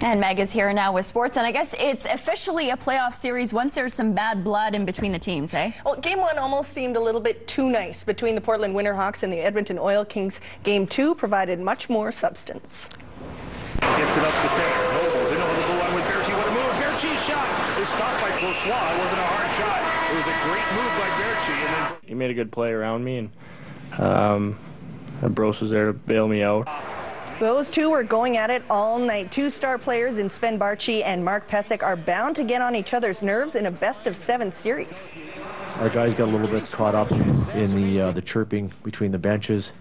And Meg is here now with sports, and I guess it's officially a playoff series once there's some bad blood in between the teams, eh? Well, Game 1 almost seemed a little bit too nice between the Portland Winterhawks and the Edmonton Oil Kings. Game 2 provided much more substance. Gets it up to center. Noble didn't know how to go on with Berchi. What a move. Berchi's shot is stopped by Courtois. It wasn't a hard shot. It was a great move by Berchi. And then he made a good play around me, and Bros was there to bail me out. Those two were going at it all night. Two star players in Sven Barchi and Mark Pesek are bound to get on each other's nerves in a best-of-7 series. Our guys got a little bit caught up in the chirping between the benches,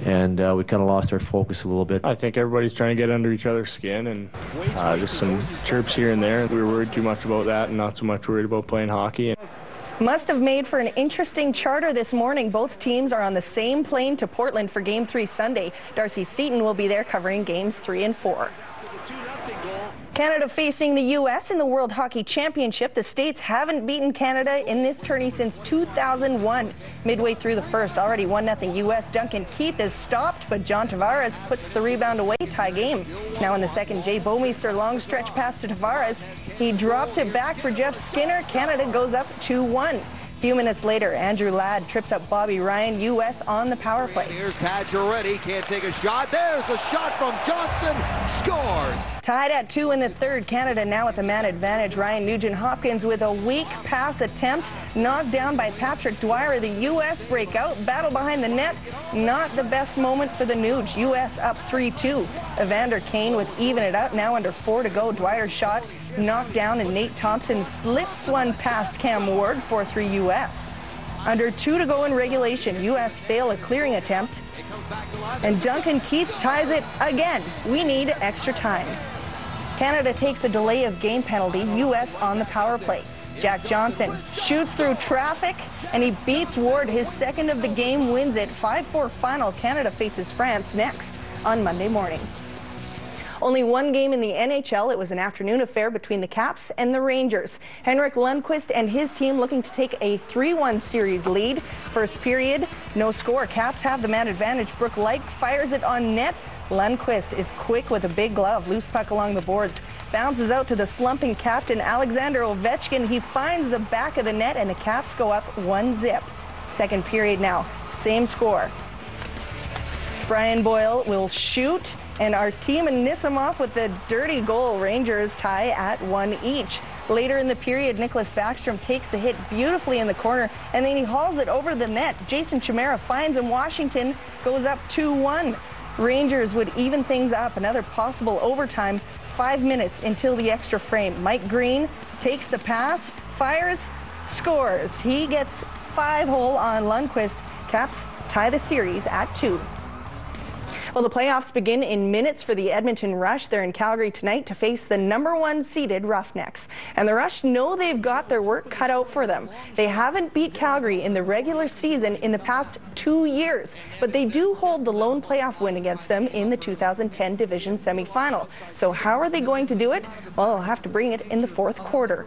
and we kind of lost our focus a little bit. I think everybody's trying to get under each other's skin, and just some chirps here and there. We were worried too much about that and not so much worried about playing hockey. Must have made for an interesting charter this morning. Both teams are on the same plane to Portland for Game 3 Sunday. Darcy Seaton will be there covering Games 3 and 4. Canada facing the U.S. in the World Hockey Championship. The States haven't beaten Canada in this tourney since 2001. Midway through the first, already 1-0 U.S. Duncan Keith is stopped, but John Tavares puts the rebound away, tie game. Now in the second, Jay Bouwmeester long stretch pass to Tavares. He drops it back for Jeff Skinner. Canada goes up 2-1. A few minutes later, Andrew Ladd trips up Bobby Ryan. U.S. on the power play. Here's Pacioretty, can't take a shot. There's a shot from Johnson, scores. Tied at 2 in the third, Canada now with a man advantage. Ryan Nugent-Hopkins with a weak pass attempt, knocked down by Patrick Dwyer. The U.S. breakout, battle behind the net. Not the best moment for the Nuge. U.S. up 3-2. Evander Kane with even it out, now under 4 to go. Dwyer's shot knocked down, and Nate Thompson slips one past Cam Ward, 4-3 U.S. Under 2 to go in regulation, U.S. fail a clearing attempt, and Duncan Keith ties it again. We need extra time. Canada takes a delay of game penalty, U.S. on the power play. Jack Johnson shoots through traffic, and he beats Ward. His second of the game wins it. 5-4 final. Canada faces France next on Monday morning. Only one game in the NHL. It was an afternoon affair between the Caps and the Rangers. Henrik Lundqvist and his team looking to take a 3-1 series lead. First period, no score. Caps have the man advantage. Brooke Lyke fires it on net. Lundqvist is quick with a big glove. Loose puck along the boards. Bounces out to the slumping captain, Alexander Ovechkin. He finds the back of the net, and the Caps go up 1-0. Second period now. Same score. Brian Boyle will shoot, and Artem Anisimov with the dirty goal. Rangers tie at 1 each. Later in the period, Nicholas Backstrom takes the hit beautifully in the corner, and then he hauls it over the net. Jason Chimera finds him. Washington goes up 2-1. Rangers would even things up. Another possible overtime. 5 minutes until the extra frame. Mike Green takes the pass, fires, scores. He gets 5-hole on Lundqvist. Caps tie the series at 2. Well, the playoffs begin in minutes for the Edmonton Rush. They're in Calgary tonight to face the #1 seeded Roughnecks. And the Rush know they've got their work cut out for them. They haven't beat Calgary in the regular season in the past 2 years, but they do hold the lone playoff win against them in the 2010 division semifinal. So how are they going to do it? Well, they'll have to bring it in the fourth quarter.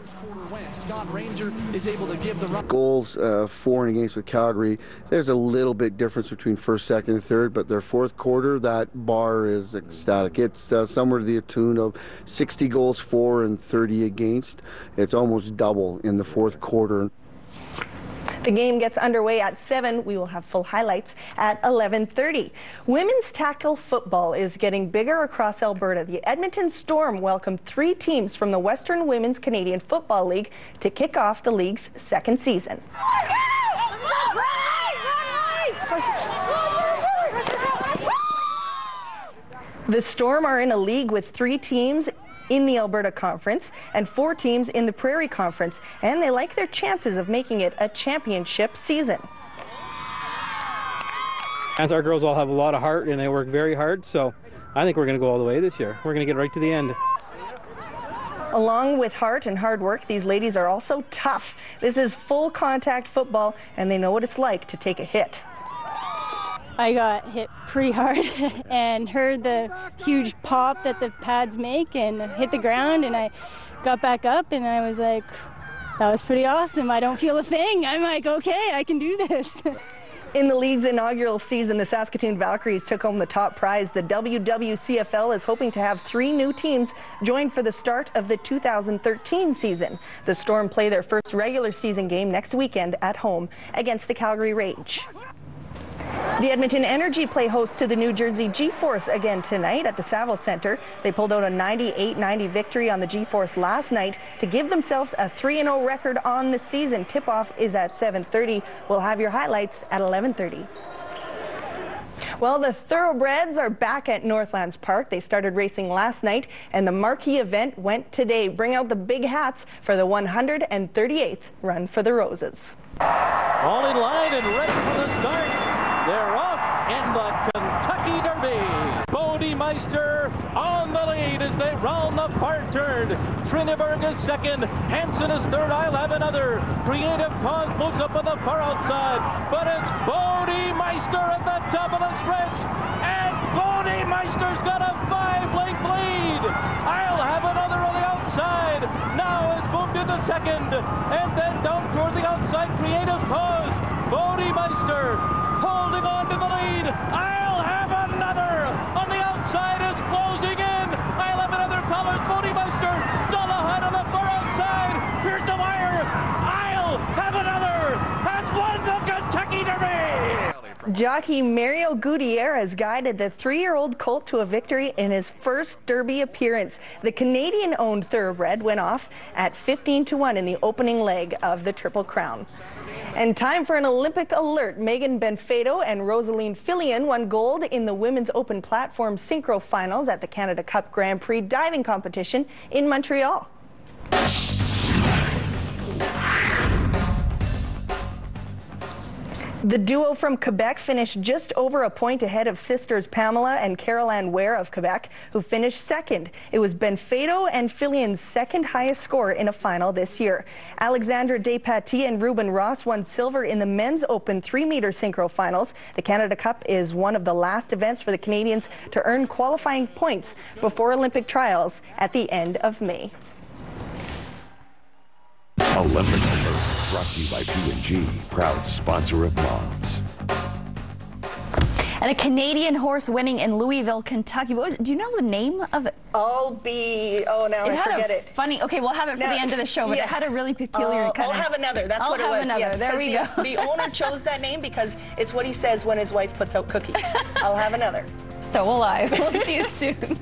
Scott Ranger is able to give the goals for and against with Calgary. There's a little bit difference between first, second, and third, but their fourth quarter, that bar is ecstatic. It's somewhere to the tune of 60 goals for and 30 against. It's almost double in the fourth quarter. The game gets underway at 7. We will have full highlights at 11:30. Women's tackle football is getting bigger across Alberta. The Edmonton Storm welcomed 3 teams from the Western Women's Canadian Football League to kick off the league's second season. The Storm are in a league with 3 teams in the Alberta Conference and 4 teams in the Prairie Conference, and they like their chances of making it a championship season. And our girls all have a lot of heart, and they work very hard, so I think we're going to go all the way this year. We're going to get right to the end. Along with heart and hard work, these ladies are also tough. This is full contact football, and they know what it's like to take a hit. I got hit pretty hard and heard the huge pop that the pads make and hit the ground, and I got back up and I was like, that was pretty awesome. I don't feel a thing. I'm like, okay, I can do this. In the league's inaugural season, the Saskatoon Valkyries took home the top prize. The WWCFL is hoping to have 3 new teams join for the start of the 2013 season. The Storm play their first regular season game next weekend at home against the Calgary Rage. The Edmonton Energy play host to the New Jersey G-Force again tonight at the Saville Centre. They pulled out a 98-90 victory on the G-Force last night to give themselves a 3-0 record on the season. Tip-off is at 7:30. We'll have your highlights at 11:30. Well, the Thoroughbreds are back at Northlands Park. They started racing last night, and the marquee event went today. Bring out the big hats for the 138th Run for the Roses. All in line and ready for the start. They're off in the Kentucky Derby. Bodie Meister on the lead as they round the far turn. Trineberg is second. Hansen is third. I'll have another. Creative Cause moves up on the far outside. But it's Bodie Meister at the top of the stretch. And Bodie Meister's got a 5-length lead. I'll have another on the outside. Now has moved into second. And then down toward the outside, Creative Cause. Bodie Meister holding on to the lead. I'll have another. On the outside is closing in. I'll have another. Collars, Bodie Meister. Dullahan on the far outside. Here's the wire. I'll have another. Has won the Kentucky Derby. Jockey Mario Gutierrez guided the 3-year-old colt to a victory in his first Derby appearance. The Canadian-owned thoroughbred went off at 15-1 in the opening leg of the Triple Crown. And time for an Olympic alert. Megan Benfedo and Rosaline Fillion won gold in the Women's Open Platform Synchro Finals at the Canada Cup Grand Prix diving competition in Montreal. The duo from Quebec finished just over a point ahead of sisters Pamela and Carol-Ann Ware of Quebec, who finished second. It was Benfedo and Fillion's second highest score in a final this year. Alexandra Despatie and Ruben Ross won silver in the men's open 3-meter synchro finals. The Canada Cup is one of the last events for the Canadians to earn qualifying points before Olympic trials at the end of May. Olympic Alert, brought to you by P&G, proud sponsor of Moms. And a Canadian horse winning in Louisville, Kentucky. What was it? Do you know the name of it? I forget it. Funny. Okay, we'll have it for the end of the show, but yes. It had a really peculiar kind I'll have another. That's what it was. Another. Yes, there we go. The owner chose that name because it's what he says when his wife puts out cookies. I'll have another. So will I. We'll see you soon.